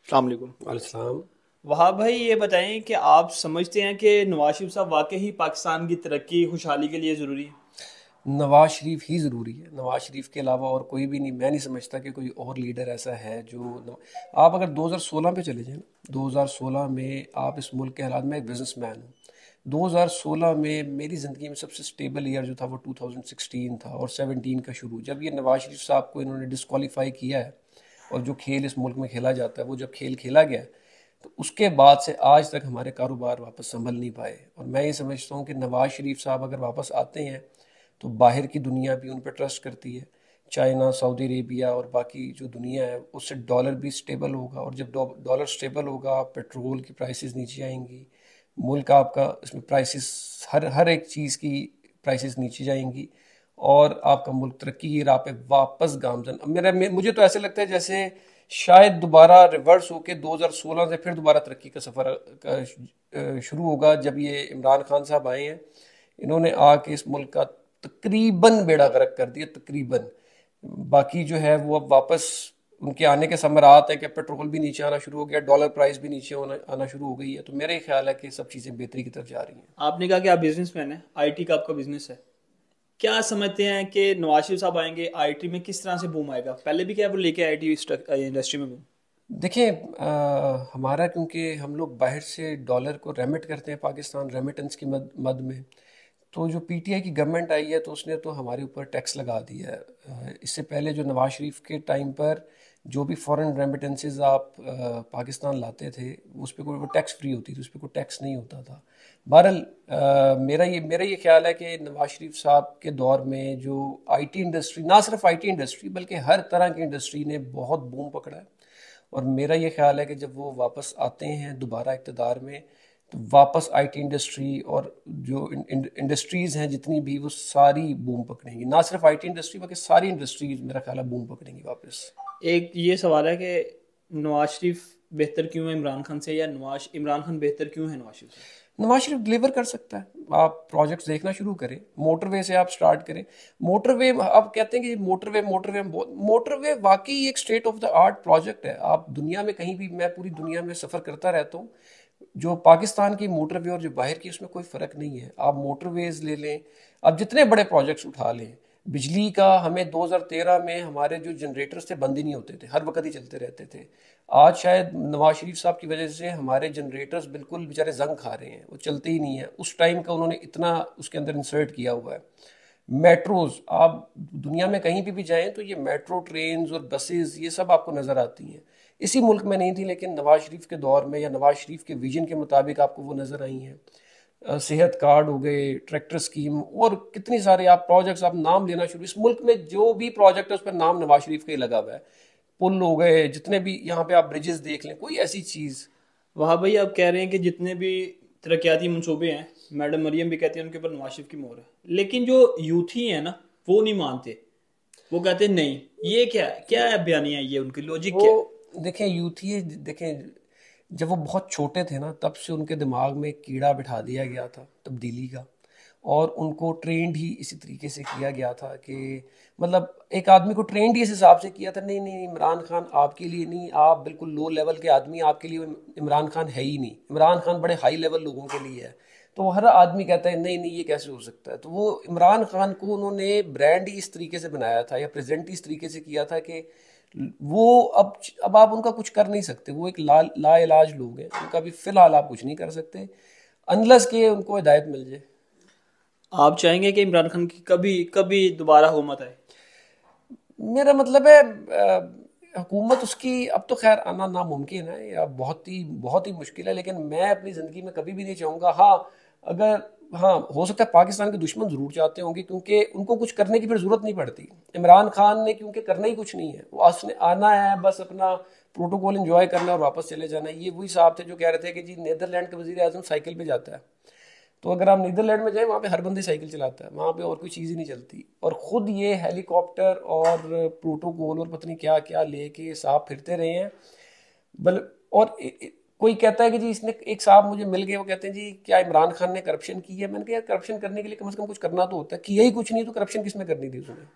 अस्सलाम वालेकुम। अलैहिस्सलाम। वहाब भाई, ये बताएं कि आप समझते हैं कि नवाज शरीफ साहब वाकई ही पाकिस्तान की तरक्की खुशहाली के लिए ज़रूरी है? नवाज शरीफ ही ज़रूरी है। नवाज शरीफ के अलावा और कोई भी नहीं, मैं नहीं समझता कि कोई और लीडर ऐसा है जो आप अगर 2016 पे चले जाएं ना, 2016 में आप इस मुल्क के हालात में एक बिजनेसमैन हूँ। 2016 में मेरी ज़िंदगी में सबसे स्टेबल ईयर जो था वो 2016 था, और 17 का शुरू, जब ये नवाज शरीफ साहब को इन्होंने डिस्qualify किया है। और जो खेल इस मुल्क में खेला जाता है, वो जब खेल खेला गया है, तो उसके बाद से आज तक हमारे कारोबार वापस संभल नहीं पाए। और मैं ये समझता हूँ कि नवाज शरीफ साहब अगर वापस आते हैं तो बाहर की दुनिया भी उन पर ट्रस्ट करती है। चाइना, सऊदी अरेबिया और बाकी जो दुनिया है, उससे डॉलर भी स्टेबल होगा, और जब डॉलर स्टेबल होगा, पेट्रोल की प्राइसेस नीचे आएंगी, मुल्क आपका इसमें प्राइसेस, हर हर एक चीज़ की प्राइसेस नीचे जाएंगी, और आपका मुल्क तरक्की की राह पे वापस गामजन। अब मुझे तो ऐसे लगता है जैसे शायद दोबारा रिवर्स होके 2016 से फिर दोबारा तरक्की का सफ़र शुरू होगा, जब ये इमरान खान साहब आए हैं। इन्होंने आके इस मुल्क का तकरीबन बेड़ा गर्क कर दिया, तकरीबन। बाकी जो है वो अब वापस उनके आने के समरात है कि पेट्रोल भी नीचे आना शुरू हो गया, डॉलर प्राइस भी नीचे आना शुरू हो गई है। तो मेरा ख्याल है कि सब चीज़ें बेहतरी की तरफ जा रही हैं। आपने कहा कि आप बिजनेसमैन हैं, आईटी का आपका बिजनेस है। क्या समझते हैं कि नवाज शरीफ साहब आएंगे, आईटी में किस तरह से बूम आएगा? पहले भी क्या वो लेके आईटी इंडस्ट्री में बूम? देखिए, हमारा क्योंकि हम लोग बाहर से डॉलर को रेमिट करते हैं पाकिस्तान, रेमिटेंस की मद में। तो जो पीटीआई की गवर्नमेंट आई है, तो उसने तो हमारे ऊपर टैक्स लगा दिया है। इससे पहले जो नवाज शरीफ के टाइम पर जो भी फॉरेन रेमिटेंसेस आप पाकिस्तान लाते थे, उस पर कोई वो टैक्स फ्री होती थी, उस पर कोई टैक्स नहीं होता था। बहरहाल, मेरा ये ख्याल है कि नवाज शरीफ साहब के दौर में जो आईटी इंडस्ट्री, ना सिर्फ आईटी इंडस्ट्री बल्कि हर तरह की इंडस्ट्री ने बहुत बूम पकड़ा है। और मेरा ये ख्याल है कि जब वो वापस आते हैं दोबारा इक़्तिदार में, तो वापस आईटी इंडस्ट्री और जो इंडस्ट्रीज़ हैं जितनी भी, वो सारी बूम पकड़ेंगी। ना सिर्फ आईटी इंडस्ट्री बल्कि सारी इंडस्ट्रीज मेरा ख्याल है बूम पकड़ेंगी वापस। एक ये सवाल है कि नवाज शरीफ बेहतर क्यों है इमरान खान से, या नवाज इमरान खान बेहतर क्यों है नवाज शरीफ से? नवाज शरीफ डिलीवर कर सकता है। आप प्रोजेक्ट्स देखना शुरू करें, मोटरवे से आप स्टार्ट करें। मोटरवे, आप कहते हैं कि मोटरवे मोटरवे मोटरवे वाकई एक state of the art project है। आप दुनिया में कहीं भी, मैं पूरी दुनिया में सफ़र करता रहता हूँ, जो पाकिस्तान की मोटरवे और जो बाहर की, उसमें कोई फ़र्क नहीं है। आप मोटरवेज ले लें, आप जितने बड़े प्रोजेक्ट्स उठा लें। बिजली का हमें 2013 में हमारे जो जनरेटर्स थे बंद ही नहीं होते थे, हर वक्त ही चलते रहते थे। आज शायद नवाज शरीफ साहब की वजह से हमारे जनरेटर्स बिल्कुल बेचारे जंग खा रहे हैं, वो चलते ही नहीं है। उस टाइम का उन्होंने इतना उसके अंदर इंसर्ट किया हुआ है। मेट्रोज, आप दुनिया में कहीं भी जाएं तो ये मेट्रो ट्रेन्स और बसेस, ये सब आपको नज़र आती हैं। इसी मुल्क में नहीं थी, लेकिन नवाज शरीफ के दौर में या नवाज शरीफ के विजन के मुताबिक आपको वो नज़र आई हैं। सेहत कार्ड हो गए, ट्रैक्टर स्कीम, और कितनी सारे आप प्रोजेक्ट्स, आप नाम लेना शुरू, इस मुल्क में जो भी प्रोजेक्ट है उस पर नाम नवाज शरीफ का ही लगा हुआ है। पुल हो गए, जितने भी यहाँ पे आप ब्रिजेस देख लें, कोई ऐसी चीज़। वहाँ भाई, आप कह रहे हैं कि जितने भी तरक्याती मंसूबे हैं, मैडम मरियम भी कहती हैं उनके ऊपर नवाज शरीफ की मोहर है, लेकिन जो यूथ ही है ना, वो नहीं मानते। वो कहते हैं नहीं। ये क्या क्या है, बयानिया ये उनकी लॉजिक वो क्या है? देखें, यूथ ही देखें, जब वो बहुत छोटे थे ना, तब से उनके दिमाग में एक कीड़ा बिठा दिया गया था तब्दीली का। और उनको ट्रेंड ही इसी तरीके से किया गया था कि, मतलब एक आदमी को ट्रेंड ही इस हिसाब से किया था, नहीं नहीं, इमरान खान आपके लिए नहीं, आप बिल्कुल लो लेवल के आदमी, आपके लिए इमरान खान है ही नहीं, इमरान खान बड़े हाई लेवल लोगों के लिए है। तो हर आदमी कहता है नहीं नहीं, ये कैसे हो सकता है। तो वो इमरान खान को उन्होंने ब्रांड ही इस तरीके से बनाया था, या प्रेजेंट ही इस तरीके से किया था कि वो अब आप उनका कुछ कर नहीं सकते। वो एक ला इलाज लोग हैं, उनका भी फिलहाल आप कुछ नहीं कर सकते, अनलस के उनको हिदायत मिल जाए। आप चाहेंगे कि इमरान खान की कभी कभी दोबारा हुकूमत आए? मेरा मतलब है, हुकूमत उसकी अब तो खैर आना नामुमकिन है, या बहुत ही मुश्किल है, लेकिन मैं अपनी ज़िंदगी में कभी भी नहीं चाहूँगा। हाँ, अगर, हाँ, हो सकता है पाकिस्तान के दुश्मन ज़रूर चाहते होंगे, क्योंकि उनको कुछ करने की फिर ज़रूरत नहीं पड़ती। इमरान खान ने क्योंकि करना ही कुछ नहीं है, वो उसने आना है बस अपना प्रोटोकॉल इंजॉय करना है और वापस चले जाना है। ये वही साहब थे जो कह रहे थे कि जी नीदरलैंड का वज़ीर आज़म साइकिल पे जाता है। तो अगर आप नीदरलैंड में जाएं, वहाँ पे हर बंदे साइकिल चलाता है, वहाँ पे और कोई चीज़ ही नहीं चलती। और ख़ुद ये हेलीकॉप्टर और प्रोटोकॉल और पता नहीं क्या क्या लेके साहब फिरते रहे हैं। बल और कोई कहता है कि जी इसने, एक साहब मुझे मिल गए, वो कहते हैं जी क्या इमरान खान ने करप्शन की है। मैंने कहा यार, करप्शन करने के लिए कम से कम कुछ करना तो होता है, किया ही कुछ नहीं, तो करप्शन किसमें करनी थी उसने।